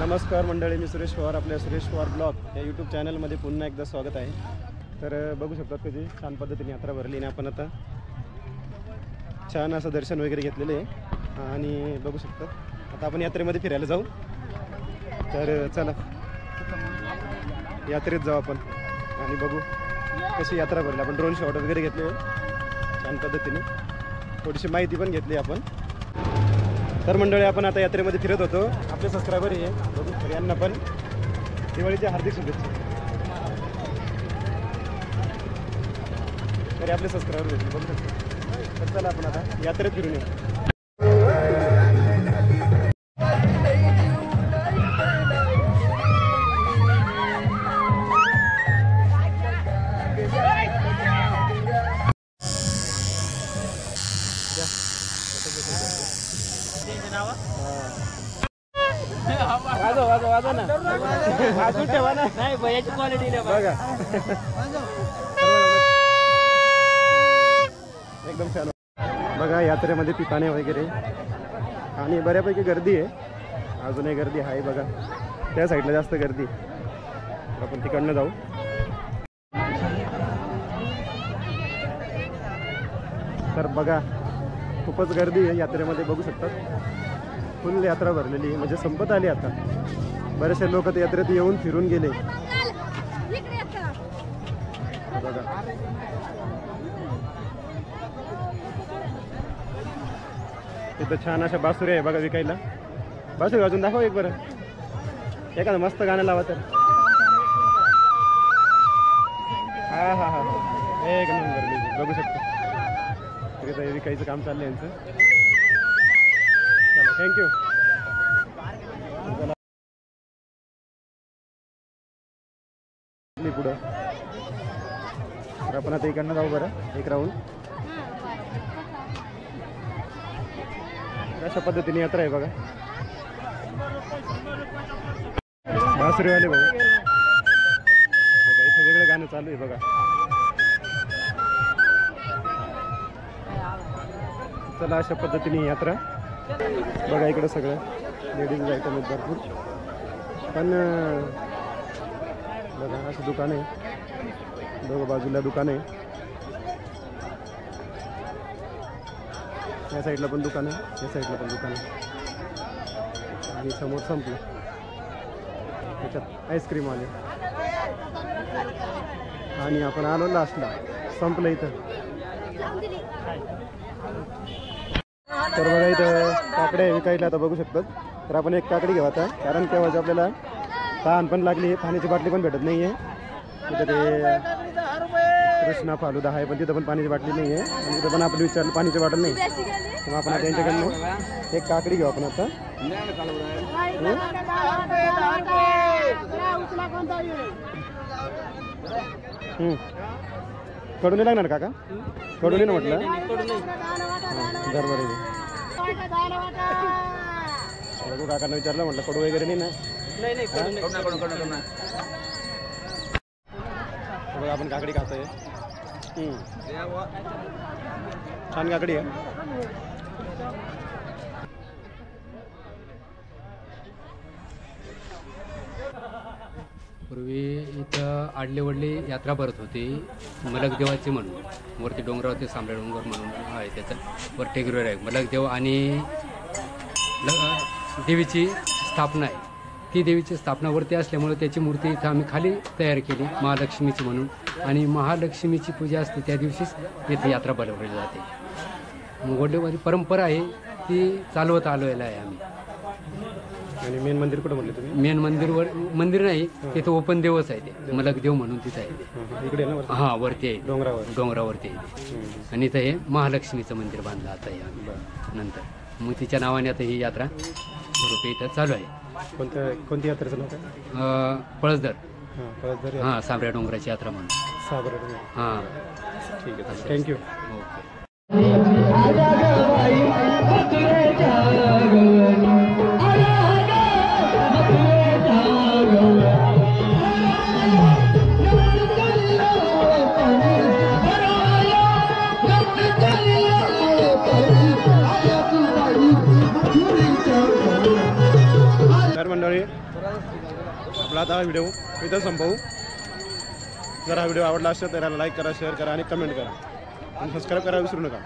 नमस्कार मंडळी, मी सुरेश पवार. आपल्या सुरेश पवार ब्लॉग या यूट्यूब चॅनलमध्ये पुन्हा एकदा स्वागत आहे. तर बघू शकतात कधी छान पद्धतीने यात्रा भरली आणि आपण आता छान असं दर्शन वगैरे घेतलेले आहे आणि बघू शकतात आता आपण यात्रेमध्ये फिरायला जाऊ. तर चला यात्रेत जाऊ आपण आणि बघू कशी यात्रा भरली. आपण ड्रोन शॉट वगैरे घेतले छान पद्धतीने, थोडीशी माहिती पण घेतली आपण. तर मंडळी आपण आता यात्रेमध्ये फिरत होतो. आपले सबस्क्रायबर आहे बघू, तर यांना पण दिवाळीच्या हार्दिक शुभेच्छा. तरी आपले सबस्क्रायबर भेटले बघू शकतो. तर चला आपण आता यात्रेत फिरून येऊ. वाजवा ना, वाजून ठेवा ना. नाही भयाची क्वालिटी नाही बघा. एकदम छान बघा. यात्रेमध्ये पिपाणे वगैरे आणि बऱ्यापैकी गर्दी आहे. अजूनही गर्दी आहे बघा. त्या साईडला जास्त गर्दी. आपण तिकडनं जाऊ. तर बघा खूपच गर्दी आहे यात्रेमध्ये बघू शकतात. फुल यात्रा भरलेली आहे, म्हणजे संपत आली आता. बरेचसे लोक तर यात्रेत येऊन फिरून गेले बघा. तिथं छान अशा बासुऱ्या आहे बघा विकायला. बासुरी वाजून दाखव एक बरं. एखादं मस्त गाणं लावा तर. हा हा हा एक नंबर बघू शकतो. तिथे विकायचं काम चाललंय यांचं. चला थँक्यू. पुढं तर आपण आता इकडनं जाऊ बरं एक राऊंड. अशा पद्धतीने यात्रा आहे बघा. बासुरीवाले भाऊ बघा, इथं वेगळं गाणं चालू आहे बघा. चला अशा पद्धतीने यात्रा बघा. इकडं सगळं लेडीज आयटम आहेत भरपूर. पण बघा असं दुकान आहे, दोघं बाजूला दुकान आहे. या साईडला पण दुकान आहे, या साईडला पण दुकान आहे. आणि समोर संपलं त्याच्यात आईस्क्रीम आले आणि आपण आलो लास्टला. संपलं इथं. तर बघा इथं काकड्या विकायला आता बघू शकतात. तर आपण एक काकडी घेऊ आता, कारण केव्हाच आपल्याला तहान पण लागली आहे. पाण्याची बाटली पण भेटत नाही आहे. तिथं ते कृष्णा फालुदा आहे पण तिथं पण पाण्याची बाटली नाही आहे. आणि तिथं पण आपण विचारलं पाण्याची बॉटल नाही. मग आपण आता यांच्याकडनं एक काकडी घेऊ आपण आता. कडू नाही लागणार काका? कडू नाही ना म्हटलं. बरोबर आहे. बघू काकांना विचारलं म्हटलं कडू वगैरे नाही ना. बघा आपण काकडी खातोय. छान काकडी आहे. पूर्वी इथं आडले वडले यात्रा भरत होती मलकदेवाची म्हणून. वरती डोंगरावरती सांबरे डोंगर म्हणून आहे त्याचं. वर टेकडीवर आहे मलकदेव आणि देवीची स्थापना आहे. ती देवीची स्थापना वरती असल्यामुळे त्याची मूर्ती इथं आम्ही खाली तयार केली महालक्ष्मीची म्हणून. आणि महालक्ष्मीची पूजा असते त्या दिवशीच इथे यात्रा भरवली जाते. वडलेवारी परंपरा आहे ती चालवत आलेला आहे आम्ही. आणि मेन मंदिर कुठं म्हटलं तुम्ही? मेन मंदिर नाही, तिथं ओपन देवच आहे ते मलकदेव म्हणून तिथं आहे ते. इकडे हां वरती आहे डोंगरावरती आहे. आणि इथं हे महालक्ष्मीचं मंदिर बांधलं आता आहे आम्ही नंतर. मग तिच्या नावाने आता ही यात्रा स्वरूपी इथं चालू आहे. कोणती यात्रेचं नाव काय? पळसदर. हां साबऱ्या डोंगराची यात्रा म्हणून. साबऱ्या डोंगर. हां ठीक आहे थँक्यू. ओके. आपला आता हा व्हिडिओ इथं संपवू. जर हा व्हिडिओ आवडला असेल तर याला लाईक करा, शेअर करा आणि कमेंट करा आणि सबस्क्राईब करायला विसरू नका.